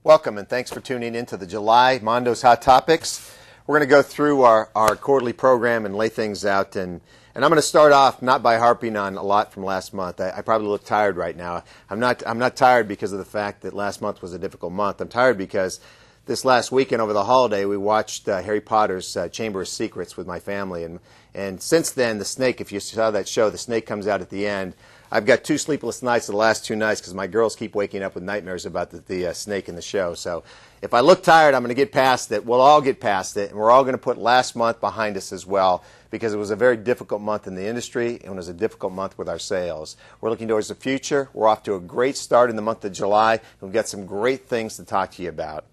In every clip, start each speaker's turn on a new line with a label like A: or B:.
A: Welcome and thanks for tuning in to the July Mondo's Hot Topics. We're going to go through our quarterly program and lay things out. And I'm going to start off not by harping on a lot from last month. I probably look tired right now. I'm not tired because of the fact that last month was a difficult month. I'm tired because this last weekend over the holiday we watched Harry Potter's Chamber of Secrets with my family. And since then, the snake, if you saw that show, the snake comes out at the end. I've got 2 sleepless nights the last 2 nights because my girls keep waking up with nightmares about the snake in the show. So if I look tired, I'm going to get past it. We'll all get past it, and we're all going to put last month behind us as well because it was a very difficult month in the industry and it was a difficult month with our sales. We're looking towards the future. We're off to a great start in the month of July, and we've got some great things to talk to you about.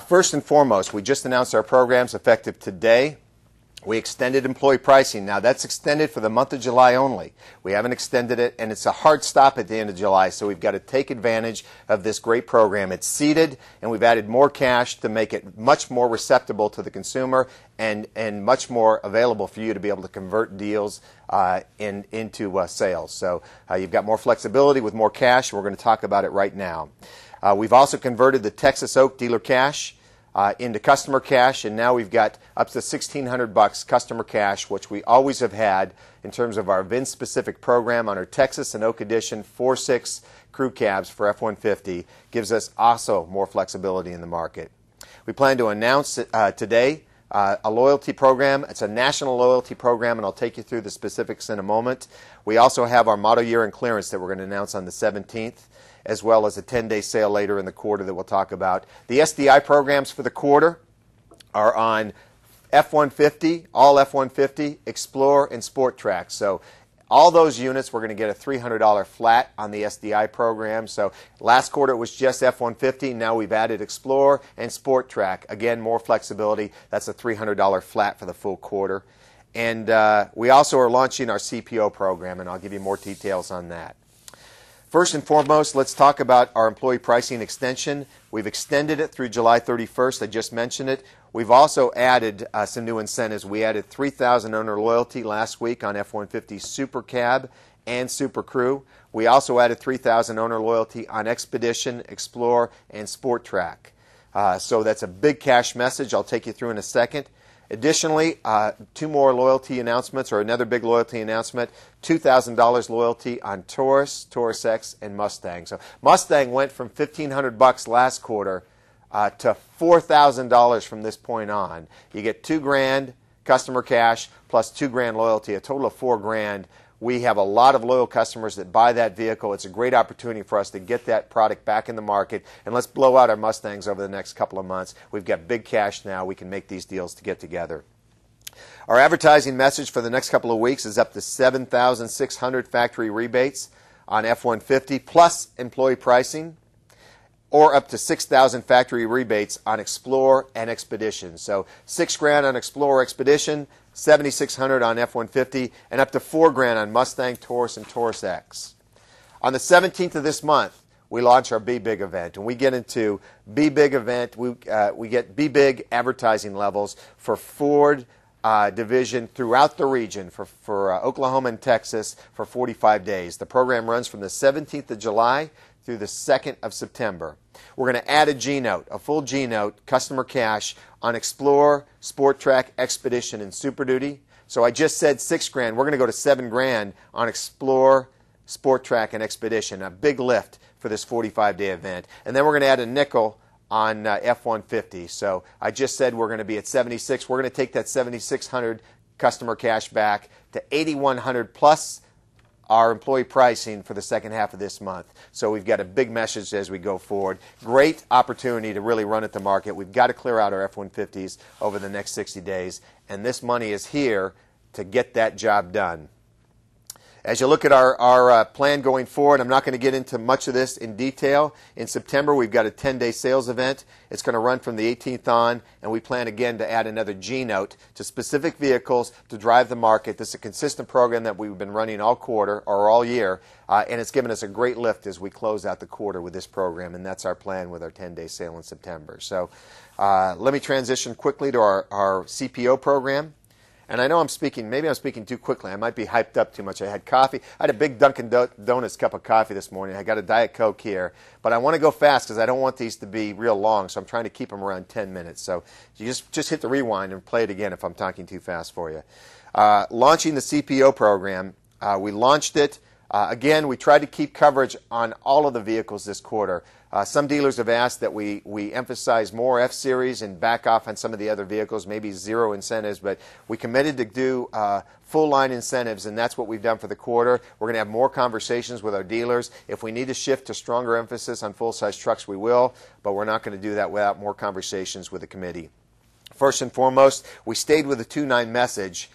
A: First and foremost, we just announced our programs effective today. We extended employee pricing. Now, that's extended for the month of July only. We haven't extended it, and it's a hard stop at the end of July, so we've got to take advantage of this great program. It's seeded, and we've added more cash to make it much more receptible to the consumer and much more available for you to be able to convert deals into sales. So you've got more flexibility with more cash. We're going to talk about it right now. We've also converted the Texas Oak dealer cash into customer cash, and now we've got up to $1,600 customer cash, which we always have had in terms of our VIN-specific program on our Texas and Oak Edition 4.6 crew cabs for F-150. Gives us also more flexibility in the market. We plan to announce today a loyalty program. It's a national loyalty program, and I'll take you through the specifics in a moment. We also have our model year and clearance that we're going to announce on the 17th. As well as a 10-day sale later in the quarter that we'll talk about. The SDI programs for the quarter are on F-150, all F-150, Explorer, and Sport Track. So all those units, we're going to get a $300 flat on the SDI program. So last quarter it was just F-150. Now we've added Explorer and Sport Track. Again, more flexibility. That's a $300 flat for the full quarter. And we also are launching our CPO program, and I'll give you more details on that. First and foremost, let's talk about our employee pricing extension. We've extended it through July 31st. I just mentioned it. We've also added some new incentives. We added 3,000 owner loyalty last week on F-150 Super Cab and Super Crew. We also added 3,000 owner loyalty on Expedition, Explorer, and Sport Track. So that's a big cash message I'll take you through in a second. Additionally, 2 more loyalty announcements, or another big loyalty announcement, $2,000 loyalty on Taurus, Taurus X, and Mustang. So Mustang went from $1,500 last quarter to $4,000 from this point on. You get $2,000 customer cash plus $2,000 loyalty, a total of $4,000. We have a lot of loyal customers that buy that vehicle. It's a great opportunity for us to get that product back in the market. And let's blow out our Mustangs over the next couple of months. We've got big cash now. We can make these deals to get together. Our advertising message for the next couple of weeks is up to 7,600 factory rebates on F-150 plus employee pricing, or up to 6,000 factory rebates on Explorer and Expedition. So $6,000 on Explorer Expedition, $7,600 on F-150, and up to $4,000 on Mustang, Taurus, and Taurus X. On the 17th of this month, we launch our Be Big event, and we get into Be Big event. We get Be Big advertising levels for Ford division throughout the region for Oklahoma and Texas for 45 days. The program runs from the 17th of July through the 2nd of September. We're going to add a G-Note, a full G-Note, customer cash on Explorer, Sport Track, Expedition, and Super Duty. So I just said $6,000. We're going to go to $7,000 on Explorer, Sport Track, and Expedition. A big lift for this 45-day event. And then we're going to add a nickel on F-150. So I just said we're going to be at $7,600. We're going to take that $7,600 customer cash back to $8,100 plus our employee pricing for the second half of this month. So we've got a big message as we go forward. Great opportunity to really run at the market. We've got to clear out our F-150s over the next 60 days, and this money is here to get that job done. As you look at our plan going forward, I'm not going to get into much of this in detail. In September, we've got a 10-day sales event. It's going to run from the 18th on, and we plan again to add another G-Note to specific vehicles to drive the market. This is a consistent program that we've been running all quarter or all year, and it's given us a great lift as we close out the quarter with this program, and that's our plan with our 10-day sale in September. So let me transition quickly to our CPO program. And I know maybe I'm speaking too quickly. I might be hyped up too much. I had coffee. I had a big Dunkin' Donuts cup of coffee this morning. I got a Diet Coke here. But I want to go fast because I don't want these to be real long, so I'm trying to keep them around 10 minutes. So you just hit the rewind and play it again if I'm talking too fast for you. Launching the CPO program. We launched it. Again, we tried to keep coverage on all of the vehicles this quarter. Some dealers have asked that we emphasize more F-Series and back off on some of the other vehicles, maybe zero incentives, but we committed to do full line incentives, and that's what we've done for the quarter. We're going to have more conversations with our dealers. If we need to shift to stronger emphasis on full-size trucks, we will, but we're not going to do that without more conversations with the committee. First and foremost, we stayed with the 2.9 message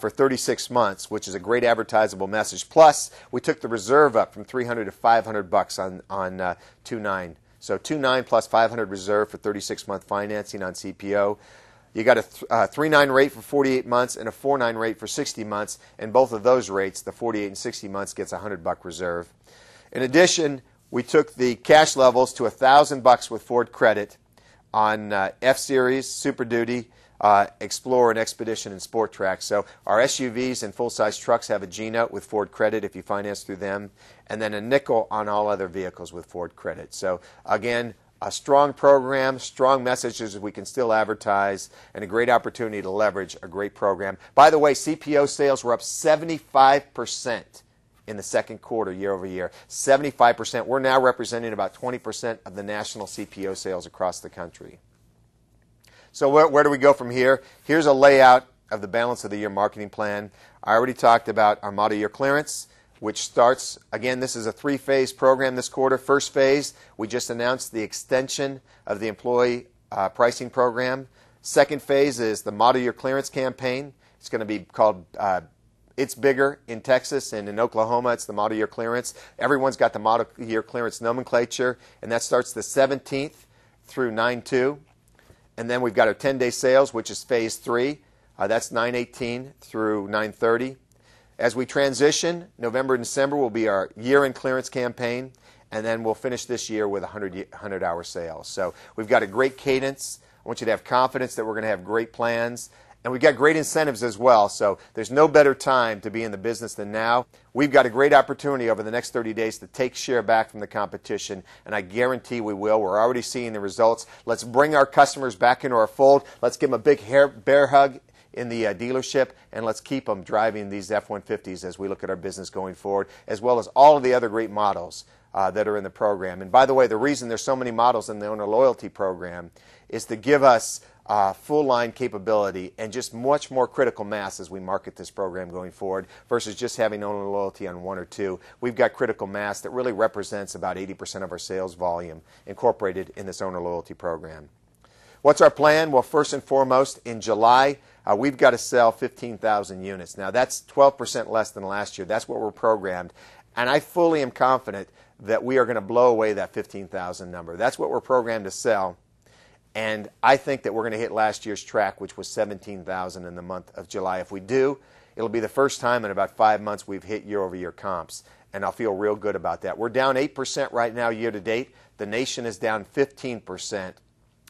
A: for 36 months, which is a great advertisable message. Plus, we took the reserve up from $300 to $500 on 2.9. So 2.9 plus 500 reserve for 36-month financing on CPO. You got a 3.9 rate for 48 months and a 4.9 rate for 60 months, and both of those rates, the 48 and 60 months, gets a $100 reserve. In addition, we took the cash levels to $1,000 with Ford Credit on F-Series, Super Duty, Explorer, and Expedition, and Sport Track. So our SUVs and full-size trucks have a G-Note with Ford Credit if you finance through them, and then a nickel on all other vehicles with Ford Credit. So again, a strong program, strong messages we can still advertise, and a great opportunity to leverage a great program. By the way, CPO sales were up 75% in the second quarter, year over year. 75%. We're now representing about 20% of the national CPO sales across the country. So where do we go from here? Here's a layout of the balance of the year marketing plan. I already talked about our model year clearance, which starts, again, this is a 3-phase program this quarter. First phase, we just announced the extension of the employee pricing program. Second phase is the model year clearance campaign. It's going to be called It's Bigger in Texas, and in Oklahoma it's the model year clearance. Everyone's got the model year clearance nomenclature, and that starts the 17th through 9/2. And then we've got our 10-day sales, which is phase 3. That's 9/18 through 9/30. As we transition, November and December will be our year-end clearance campaign, and then we'll finish this year with 100-hour sales. So we've got a great cadence. I want you to have confidence that we're going to have great plans. And we've got great incentives as well, so there's no better time to be in the business than now. We've got a great opportunity over the next 30 days to take share back from the competition, and I guarantee we will. We're already seeing the results. Let's bring our customers back into our fold. Let's give them a big bear hug in the dealership, and let's keep them driving these F-150s as we look at our business going forward, as well as all of the other great models that are in the program. And by the way, the reason there's so many models in the Owner Loyalty program is to give us full line capability and just much more critical mass as we market this program going forward versus just having Owner Loyalty on 1 or 2. We've got critical mass that really represents about 80% of our sales volume incorporated in this Owner Loyalty program. What's our plan? Well, first and foremost, in July, we've got to sell 15,000 units. Now, that's 12% less than last year. That's what we're programmed. And I fully am confident that we are going to blow away that 15,000 number. That's what we're programmed to sell. And I think that we're going to hit last year's track, which was 17,000 in the month of July. If we do, it'll be the first time in about 5 months we've hit year-over-year comps, and I'll feel real good about that. We're down 8% right now year-to-date. The nation is down 15%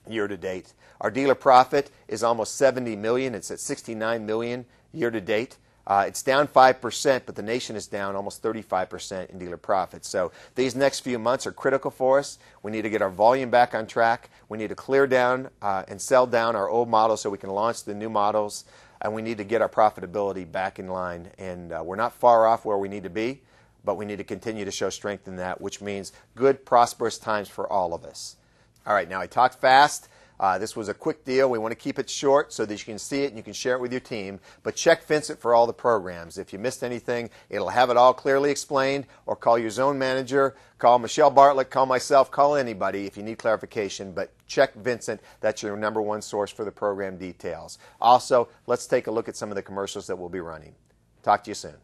A: year-to-date. Our dealer profit is almost $70 million. It's at $69 million year-to-date. It's down 5%, but the nation is down almost 35% in dealer profits. So these next few months are critical for us. We need to get our volume back on track. We need to clear down and sell down our old models so we can launch the new models. And we need to get our profitability back in line. And we're not far off where we need to be, but we need to continue to show strength in that, which means good, prosperous times for all of us. All right, now I talked fast. This was a quick deal. We want to keep it short so that you can see it and you can share it with your team. But check Vincent for all the programs. If you missed anything, it'll have it all clearly explained, or call your zone manager, call Michelle Bartlett, call myself, call anybody if you need clarification. But check Vincent. That's your #1 source for the program details. Also, let's take a look at some of the commercials that we'll be running. Talk to you soon.